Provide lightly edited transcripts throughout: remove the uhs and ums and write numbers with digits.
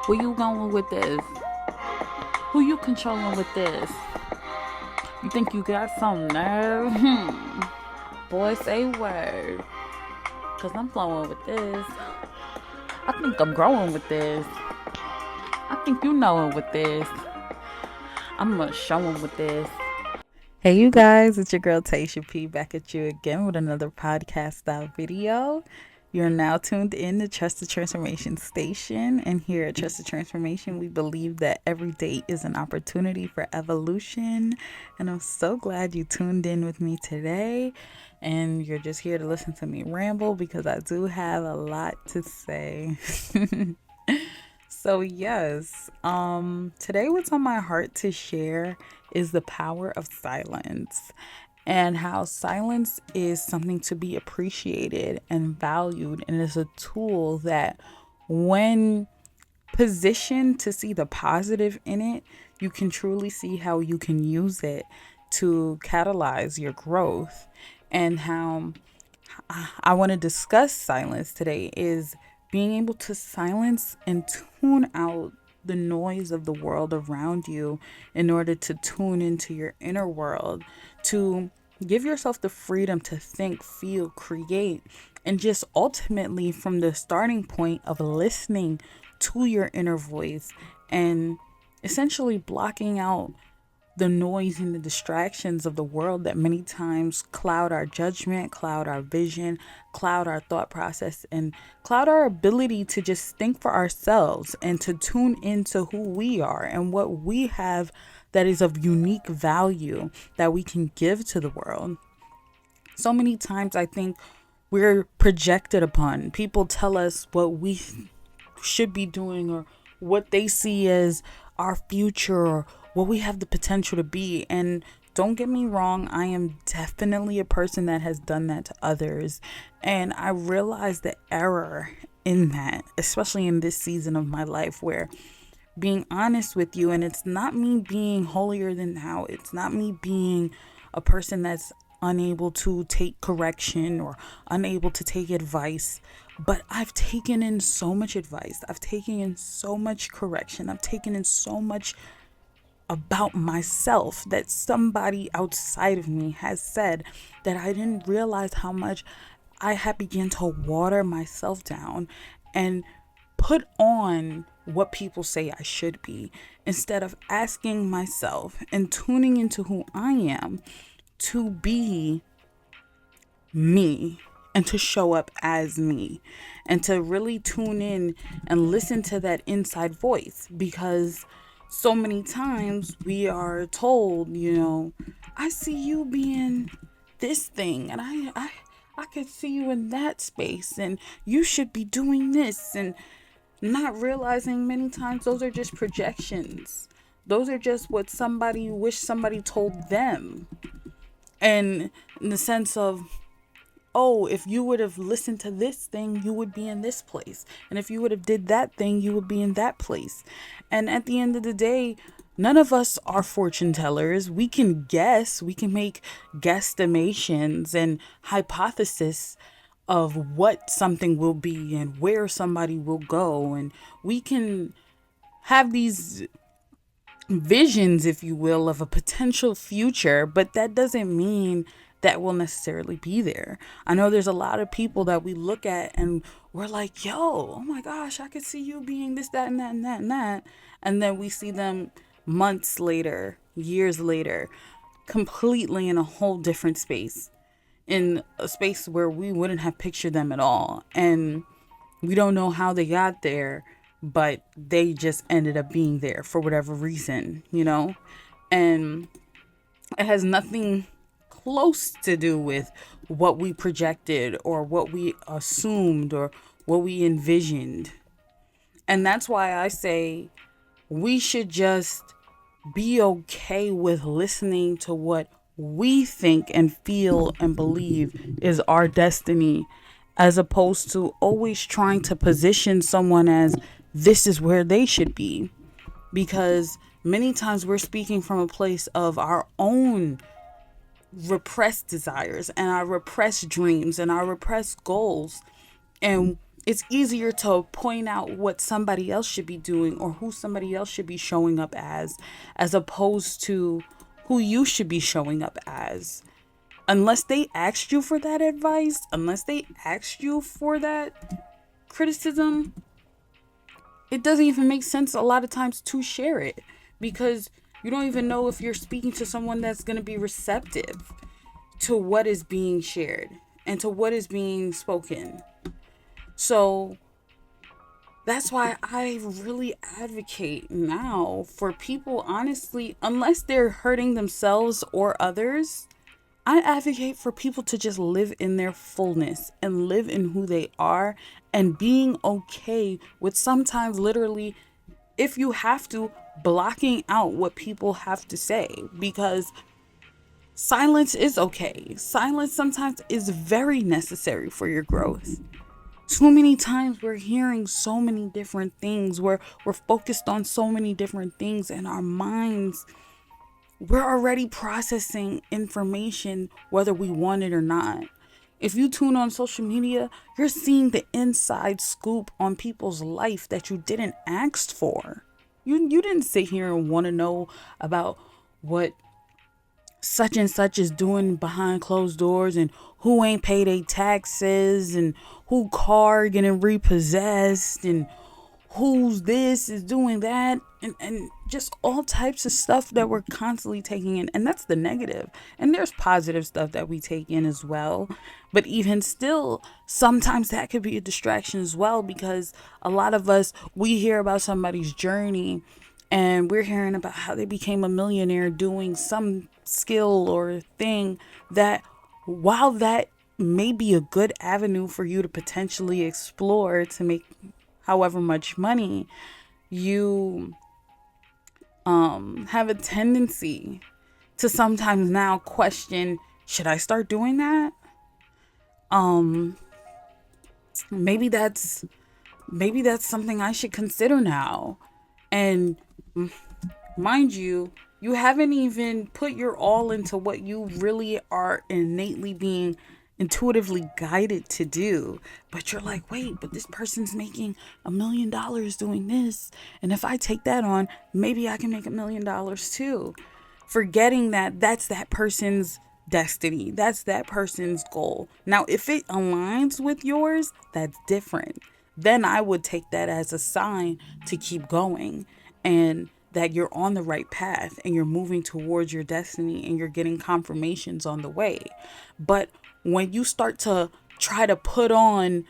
Where you going with this? Who you controlling with this? You think you got some nerve? Boy, say word. Cause I'm flowing with this. I think I'm growing with this. I think you knowing with this. I'm gonna show 'em with this. Hey you guys, it's your girl Tasha P back at you again with another podcast style video. You're now tuned in to Trusted Transformation Station, and here at Trusted Transformation, we believe that every day is an opportunity for evolution. And I'm so glad you tuned in with me today, and you're just here to listen to me ramble because I do have a lot to say. So yes, today what's on my heart to share is the power of silence and how silence is something to be appreciated and valued, and is a tool that when positioned to see the positive in it, you can truly see how you can use it to catalyze your growth. And how I want to discuss silence today is being able to silence and tune out the noise of the world around you in order to tune into your inner world, to give yourself the freedom to think, feel, create, and just ultimately from the starting point of listening to your inner voice and essentially blocking out the noise and the distractions of the world that many times cloud our judgment, cloud our vision, cloud our thought process, and cloud our ability to just think for ourselves and to tune into who we are and what we have that is of unique value that we can give to the world. So many times I think we're projected upon. People tell us what we should be doing or what they see as our future or what we have the potential to be. And don't get me wrong, I am definitely a person that has done that to others. And I realize the error in that, especially in this season of my life where being honest with you, and it's not me being holier than thou, it's not me being a person that's unable to take correction or unable to take advice, but I've taken in so much advice, I've taken in so much correction, I've taken in so much about myself that somebody outside of me has said, that I didn't realize how much I had begun to water myself down and put on what people say I should be, instead of asking myself and tuning into who I am to be me and to show up as me and to really tune in and listen to that inside voice. Because so many times we are told, I see you being this thing, and I could see you in that space, and you should be doing this, and not realizing many times those are just projections. Those are just what somebody wish somebody told them. And in the sense of, oh, if you would have listened to this thing, you would be in this place. And if you would have did that thing, you would be in that place. And at the end of the day, none of us are fortune tellers. We can guess, we can make guesstimations and hypotheses of what something will be and where somebody will go. And we can have these visions, if you will, of a potential future, but that doesn't mean that will necessarily be there. I know there's a lot of people that we look at and we're like, yo, oh my gosh, I could see you being this, that, and that, and that, and that. And then we see them months later, years later, completely in a whole different space, in a space where we wouldn't have pictured them at all. And we don't know how they got there, but they just ended up being there for whatever reason. And it has nothing close to do with what we projected or what we assumed or what we envisioned. And that's why I say we should just be okay with listening to what we think and feel and believe is our destiny, as opposed to always trying to position someone as this is where they should be. Because many times we're speaking from a place of our own repressed desires and our repressed dreams and our repressed goals. And It's easier to point out what somebody else should be doing or who somebody else should be showing up as opposed to who you should be showing up as. Unless they asked you for that advice, unless they asked you for that criticism, it doesn't even make sense a lot of times to share it, because you don't even know if you're speaking to someone that's going to be receptive to what is being shared and to what is being spoken. So that's why I really advocate now for people, honestly, unless they're hurting themselves or others, I advocate for people to just live in their fullness and live in who they are, and being okay with sometimes literally, if you have to, blocking out what people have to say, because silence is okay. Silence sometimes is very necessary for your growth. Too many times we're hearing so many different things, we're focused on so many different things, and our minds, we're already processing information whether we want it or not. If you tune on social media, you're seeing the inside scoop on people's life that you didn't ask for. You didn't sit here and want to know about what such and such is doing behind closed doors, and who ain't paid their taxes, and who car getting repossessed, and who's this is doing that, and just all types of stuff that we're constantly taking in. And that's the negative. And there's positive stuff that we take in as well. But even still, sometimes that could be a distraction as well, because a lot of us, we hear about somebody's journey and we're hearing about how they became a millionaire doing some skill or thing that, while that may be a good avenue for you to potentially explore to make however much money, you have a tendency to sometimes now question, should I start doing that? Maybe that's something I should consider now. And mind you, you haven't even put your all into what you really are innately being intuitively guided to do. But you're like, wait, but this person's making $1 million doing this, and if I take that on, maybe I can make $1 million too. Forgetting that that's that person's destiny, that's that person's goal. Now if it aligns with yours, that's different. Then I would take that as a sign to keep going, and that you're on the right path and you're moving towards your destiny and you're getting confirmations on the way. But when you start to try to put on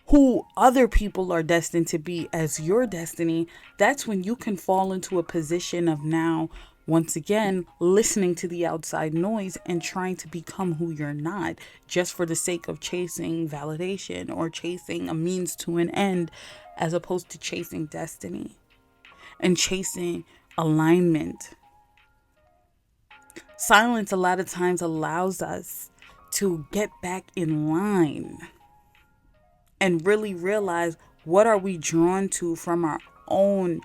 who other people are destined to be as your destiny, that's when you can fall into a position of now, once again, listening to the outside noise and trying to become who you're not, just for the sake of chasing validation or chasing a means to an end, as opposed to chasing destiny and chasing alignment. Silence a lot of times allows us to get back in line and really realize, what are we drawn to from our own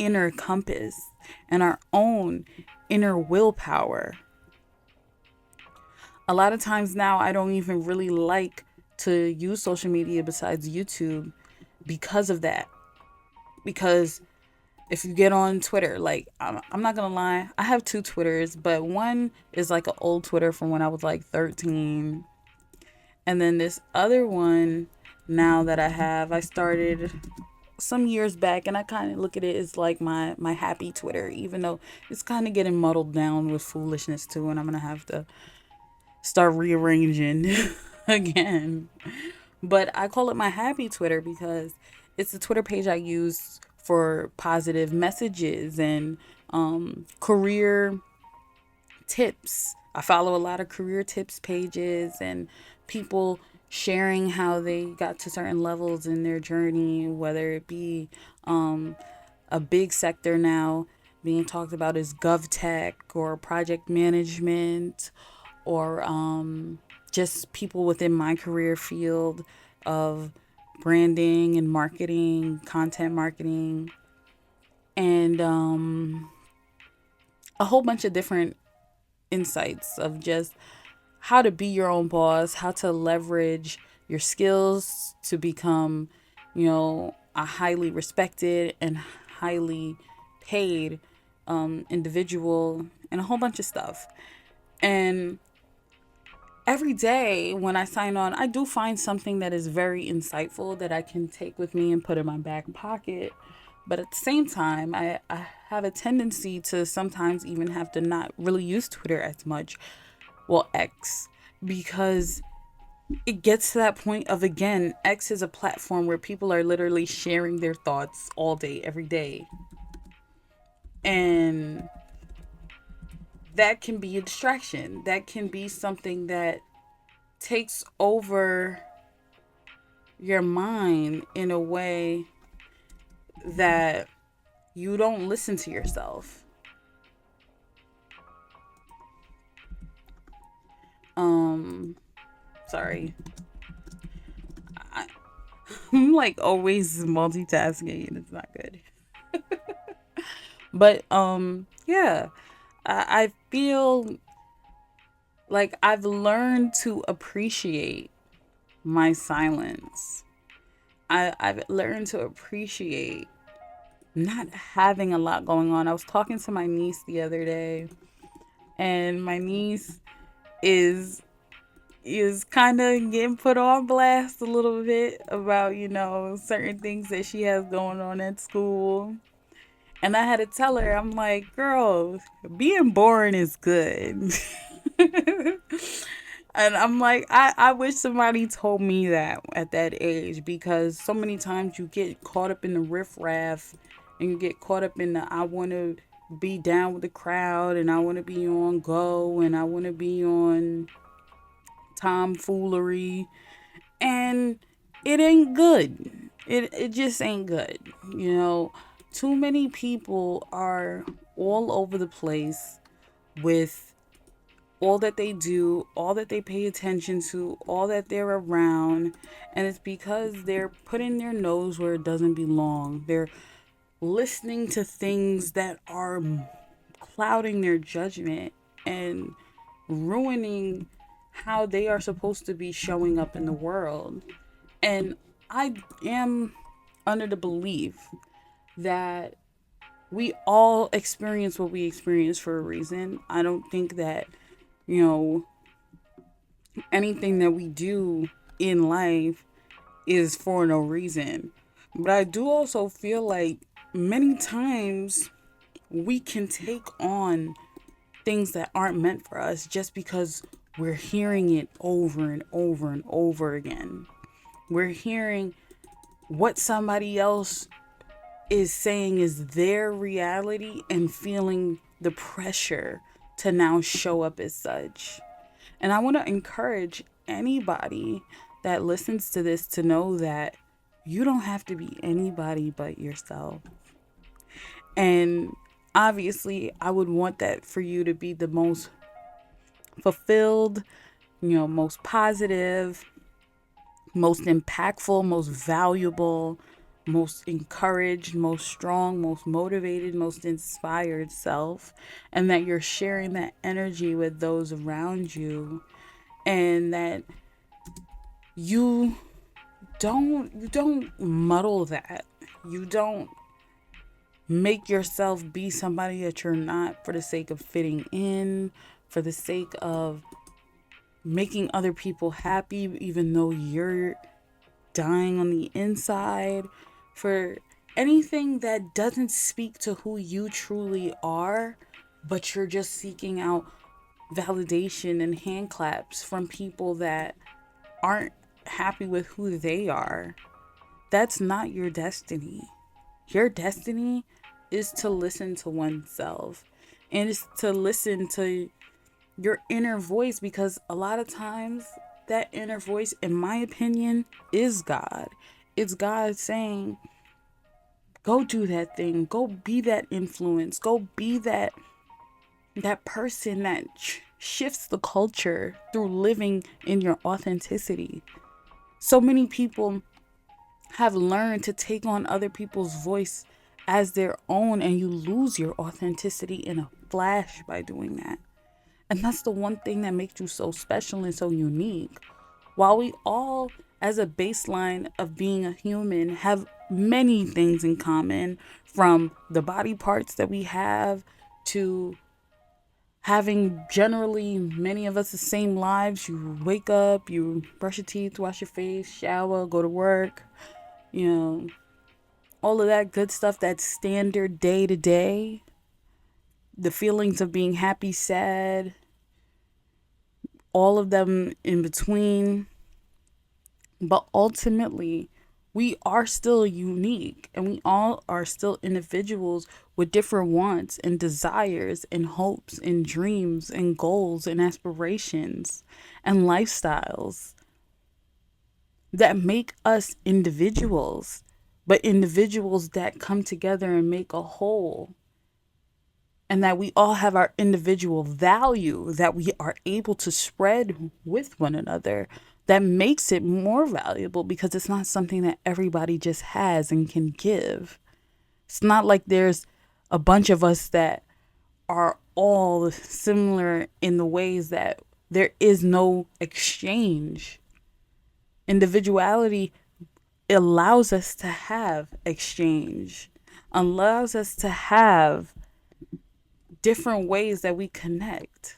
inner compass and our own inner willpower. A lot of times now, I don't even really like to use social media besides YouTube because of that. Because if you get on Twitter, like, I'm not gonna lie, I have two Twitters, but one is like an old Twitter from when I was like 13. And then this other one now that I started some years back, and I kind of look at it as like my happy Twitter, even though it's kind of getting muddled down with foolishness too, and I'm gonna have to start rearranging again. But I call it my happy Twitter because it's the Twitter page I use for positive messages and career tips. I follow a lot of career tips pages and people sharing how they got to certain levels in their journey, whether it be a big sector now being talked about as GovTech or project management, or just people within my career field of branding and marketing, content marketing, and a whole bunch of different insights of just how to be your own boss, how to leverage your skills to become a highly respected and highly paid individual, and a whole bunch of stuff. And every day when I sign on, I do find something that is very insightful that I can take with me and put in my back pocket. But at the same time, I have a tendency to sometimes even have to not really use Twitter as much. Well, X, because it gets to that point of, again, X is a platform where people are literally sharing their thoughts all day, every day. And that can be a distraction. That can be something that takes over your mind in a way that you don't listen to yourself. Sorry. I'm like always multitasking and it's not good. But yeah, I feel like I've learned to appreciate my silence. I've learned to appreciate not having a lot going on. I was talking to my niece the other day, and my niece is kind of getting put on blast a little bit about, certain things that she has going on at school. And I had to tell her, I'm like, girl, being boring is good. And I'm like, I wish somebody told me that at that age, because so many times you get caught up in the riffraff and you get caught up in the I want to be down with the crowd and I want to be on go and I want to be on tomfoolery, and it ain't good. It just ain't good. Too many people are all over the place with all that they do, all that they pay attention to, all that they're around, and it's because they're putting their nose where it doesn't belong. They're listening to things that are clouding their judgment and ruining how they are supposed to be showing up in the world. And I am under the belief that we all experience what we experience for a reason. I don't think that, anything that we do in life is for no reason. But I do also feel like many times we can take on things that aren't meant for us just because we're hearing it over and over and over again. We're hearing what somebody else is saying is their reality and feeling the pressure to now show up as such. And I want to encourage anybody that listens to this to know that you don't have to be anybody but yourself. And obviously, I would want that for you to be the most fulfilled, most positive, most impactful, most valuable, most encouraged, most strong, most motivated, most inspired self, and that you're sharing that energy with those around you, and that you don't muddle that. You don't make yourself be somebody that you're not for the sake of fitting in, for the sake of making other people happy even though you're dying on the inside, for anything that doesn't speak to who you truly are, but you're just seeking out validation and hand claps from people that aren't happy with who they are. That's not your destiny. Your destiny is to listen to oneself, and it's to listen to your inner voice, because a lot of times that inner voice, in my opinion, is God. It's God saying, go do that thing, go be that influence, go be that person that shifts the culture through living in your authenticity. So many people have learned to take on other people's voice as their own, and you lose your authenticity in a flash by doing that. And that's the one thing that makes you so special and so unique. While we all as a baseline of being a human, have many things in common, from the body parts that we have to having generally many of us the same lives. You wake up, you brush your teeth, wash your face, shower, go to work, you know, all of that good stuff, that's standard day to day. The feelings of being happy, sad, all of them in between. But ultimately, we are still unique, and we all are still individuals with different wants and desires and hopes and dreams and goals and aspirations and lifestyles that make us individuals, but individuals that come together and make a whole. And that we all have our individual value that we are able to spread with one another, that makes it more valuable, because it's not something that everybody just has and can give. It's not like there's a bunch of us that are all similar in the ways that there is no exchange. Individuality allows us to have exchange, allows us to have different ways that we connect,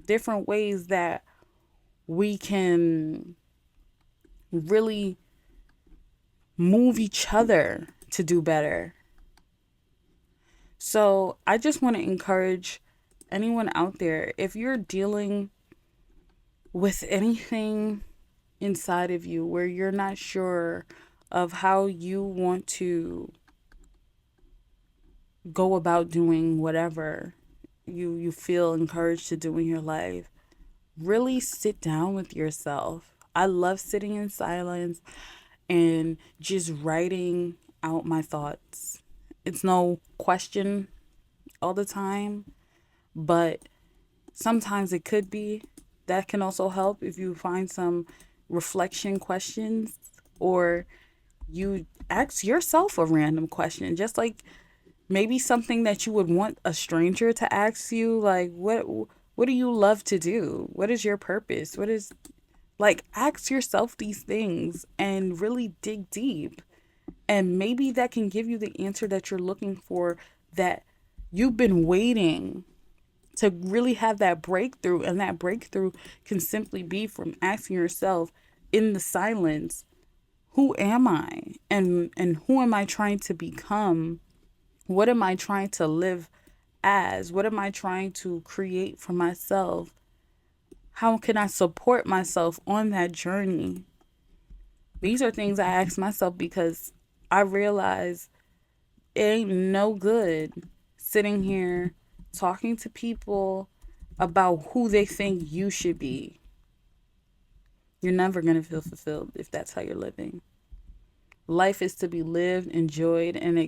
different ways that we can really move each other to do better. So I just want to encourage anyone out there, if you're dealing with anything inside of you where you're not sure of how you want to go about doing whatever you feel encouraged to do in your life, really sit down with yourself. I love sitting in silence and just writing out my thoughts. It's no question all the time, but sometimes it could be. That can also help if you find some reflection questions, or you ask yourself a random question, just like maybe something that you would want a stranger to ask you, like what do you love to do? What is your purpose? What is, like, ask yourself these things and really dig deep. And maybe that can give you the answer that you're looking for, that you've been waiting to really have that breakthrough. And that breakthrough can simply be from asking yourself in the silence, who am I? And who am I trying to become? What am I trying to live as? What am I trying to create for myself? How can I support myself on that journey? These are things I ask myself, because I realize it ain't no good sitting here talking to people about who they think you should be. You're never going to feel fulfilled if that's how you're living. Life is to be lived, enjoyed, and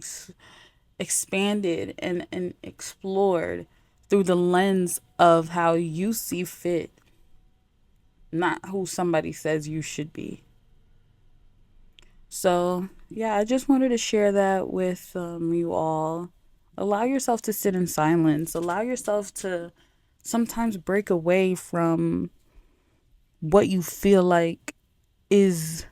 expanded and explored through the lens of how you see fit, not who somebody says you should be. So, yeah, I just wanted to share that with you all. Allow yourself to sit in silence. Allow yourself to sometimes break away from what you feel like is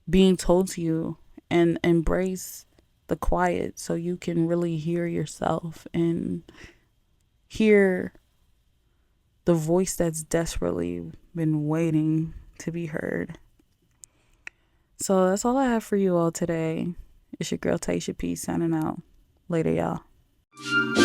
being told to you, and embrace the quiet so you can really hear yourself and hear the voice that's desperately been waiting to be heard. So that's all I have for you all today. It's your girl Taisha P signing out. Later, y'all.